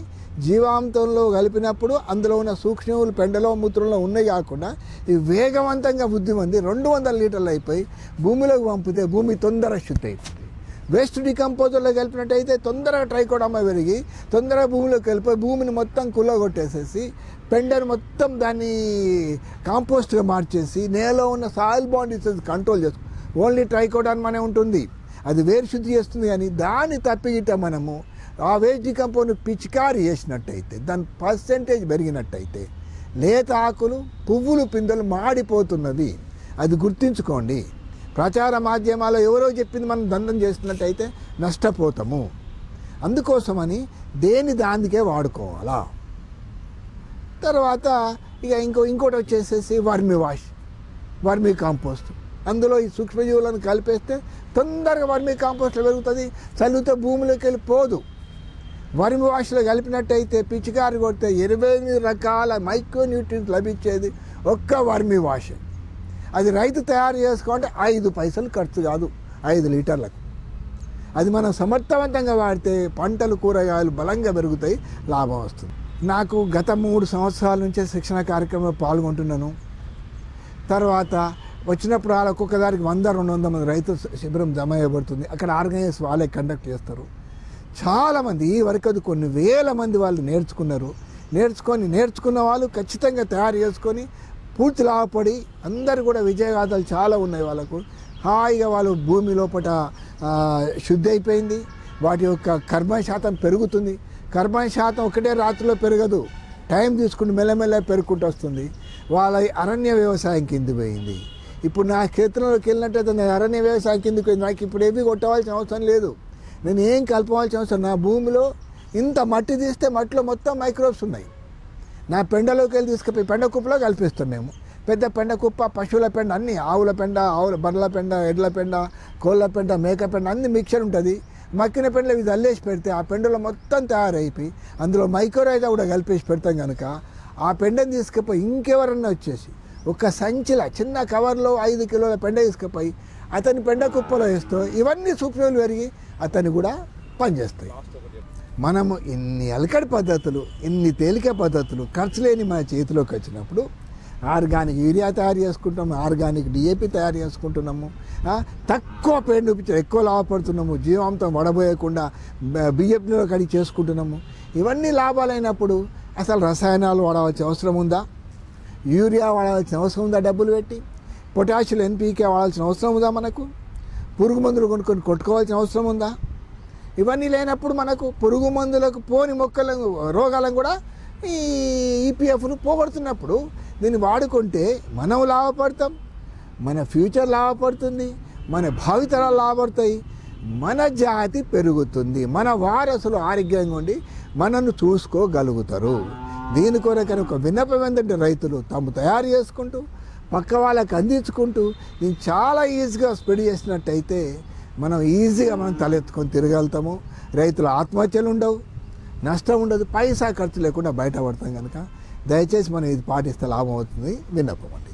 జీవామృతంలో కలిపినప్పుడు అందులో ఉన్న సూక్ష్మజీవులు పెండలో మూత్రంలో ఉన్నాయి కాకుండా ఈ వేగవంతంగా బుద్ధిమంది 200 లీటర్లు అయిపోయి భూమిలోకి పంపితే భూమి తొందరగా శుద్ధి అవుతుంది. వేస్ట్ డికంపోజర్లో కలిపినట్టయితే తొందరగా ట్రైకోడర్మా పెరిగి తొందరగా భూమిలోకి వెళ్ళిపోయి భూమిని మొత్తం కుల్లగొట్టేసేసి పెండను మొత్తం దాన్ని కాంపోస్ట్గా మార్చేసి నేలలో ఉన్న సాయిల్ బాండీస్ కంట్రోల్ చేసుకో. ఓన్లీ ట్రైకోడర్మానే ఉంటుంది, అది వేరు శుద్ధి చేస్తుంది. కానీ దాన్ని తప్పిగిట మనము ఆ వేస్ట్ డికంపోజ్ను పిచికారి చేసినట్టయితే దాని పర్సెంటేజ్ పెరిగినట్టయితే లేత ఆకులు పువ్వులు పిందెలు మాడిపోతున్నవి. అది గుర్తుంచుకోండి. ప్రచార మాధ్యమాల్లో ఎవరో చెప్పింది మనం దండం చేస్తున్నట్టయితే నష్టపోతాము. అందుకోసమని దానికే వాడుకోవాలా. తర్వాత ఇక ఇంకోటి వచ్చేసేసి వర్మీ కాంపోస్ట్. అందులో ఈ సూక్ష్మజీవులను కలిపేస్తే తొందరగా వర్మీ కాంపోస్ట్లో పెరుగుతుంది, చల్లితే భూమిలోకి వెళ్ళిపోదు. వర్మి వాష్లో కలిపినట్టయితే పిచికారి కొడితే 28 రకాల మైక్రో న్యూట్రియంట్స్ లభించేది ఒక్క వర్మి వాష్. అది రైతు తయారు చేసుకుంటే 5 పైసలు ఖర్చు కాదు 5 లీటర్లకు. అది మనం సమర్థవంతంగా వాడితే పంటలు కూరగాయలు బలంగా పెరుగుతాయి, లాభం వస్తుంది. నాకు గత 3 సంవత్సరాల నుంచే శిక్షణ కార్యక్రమంలో పాల్గొంటున్నాను. తర్వాత వచ్చినప్పుడు వాళ్ళ ఒక్కొక్క దానికి 100-200 మంది రైతు శిబిరం జమ చేయబడుతుంది. అక్కడ ఆర్గనైజర్స్ వాళ్ళే కండక్ట్ చేస్తారు. చాలామంది ఈ వరకు అది కొన్ని వేల మంది వాళ్ళు నేర్చుకున్న వాళ్ళు ఖచ్చితంగా తయారు చేసుకొని పూర్తి లాభపడి అందరు కూడా విజయగాథలు చాలా ఉన్నాయి. వాళ్ళకు హాయిగా వాళ్ళు భూమి లోపల శుద్ధి అయిపోయింది, వాటి యొక్క కర్మ శాతం పెరుగుతుంది. కర్మ శాతం ఒకటే రాత్రిలో పెరగదు, టైం తీసుకుని మెల్లమెల్ల పెరుగుకుంటూ వస్తుంది. వాళ్ళ అరణ్య వ్యవసాయం కింద పోయింది. ఇప్పుడు నా క్షేత్రంలోకి వెళ్ళినట్టయితే నేను అరణ్య వ్యవసాయం కిందకి పోయింది. నాకు ఇప్పుడు ఏవి కొట్టవలసిన అవసరం లేదు, నేను ఏం కలపవలసిన అవసరం. నా భూమిలో ఇంత మట్టి తీస్తే మట్టిలో మొత్తం మైక్రోబ్స్ ఉన్నాయి. నా పెండలోకి వెళ్ళి తీసుకుపోయి పెండ కుప్పలో కలిపిస్తాం మేము. పెద్ద పెండ కుప్ప, పశువుల పెండ, అన్నీ ఆవుల పెండ, బర్రెల పెండ, ఎడ్ల పెండ, కోళ్ళ పెండ, మేక పెండ అన్ని మిక్చర్ ఉంటుంది. మక్కిన పెండలు ఇది అల్లేసి పెడితే ఆ పెండలో మొత్తం తయారైపోయి అందులో మైక్రోరైజా కూడా కలిపేసి పెడతాం కనుక ఆ పెండని తీసుకుపోయి ఇంకెవరన్నా వచ్చేసి ఒక సంచిల చిన్న కవర్లో 5 కిలోల పెండ తీసుకుపోయి అతని పెండ కుప్పలో వేస్తూ ఇవన్నీ సూక్ష్మజీవులు పెరిగి అతన్ని కూడా పనిచేస్తాయి. మనము ఇన్ని అలకడి పద్ధతులు, ఇన్ని తేలిక పద్ధతులు ఖర్చు లేని మన చేతిలోకి వచ్చినప్పుడు ఆర్గానిక్ యూరియా తయారు చేసుకుంటాము, ఆర్గానిక్ డిఏపి తయారు చేసుకుంటున్నాము, తక్కువ పేరు చూపించి ఎక్కువ లాభపడుతున్నాము, జీవామృతం వడబోయకుండా బియ్యంలో కడిగి చేసుకుంటున్నాము. ఇవన్నీ లాభాలైనప్పుడు అసలు రసాయనాలు వాడవలసిన అవసరం ఉందా? యూరియా వాడాల్సిన అవసరం ఉందా? డబ్బులు పెట్టి పొటాషియం ఎన్పీకే వాడాల్సిన అవసరం ఉందా? మనకు పురుగు మందులు కొట్టుకోవాల్సిన అవసరం ఉందా? ఇవన్నీ లేనప్పుడు మనకు పురుగు మందులకు పోని మొక్కలను రోగాలను కూడా ఈ ఈపీఎఫ్ను పోగొడుతున్నప్పుడు దీన్ని వాడుకుంటే మనం లాభపడతాం, మన ఫ్యూచర్ లాభపడుతుంది, మన భావితరాలు లాభపడతాయి, మన జాతి పెరుగుతుంది, మన వారసులు ఆరోగ్యంగా ఉండి మనను చూసుకోగలుగుతారు. దీని కొరకని ఒక విన్నపం ఏంటంటే రైతులు తాము తయారు చేసుకుంటూ పక్క వాళ్ళకి అందించుకుంటూ దీన్ని చాలా ఈజీగా స్ప్రెడ్ చేసినట్టయితే మనం ఈజీగా తలెత్తుకొని తిరగలుగుతాము. రైతుల ఆత్మహత్యలు ఉండవు, నష్టం ఉండదు, పైసా ఖర్చు లేకుండా బయటపడతాం కనుక దయచేసి మనం ఇది పాటిస్తే లాభం అవుతుంది. విన్నపం అండి.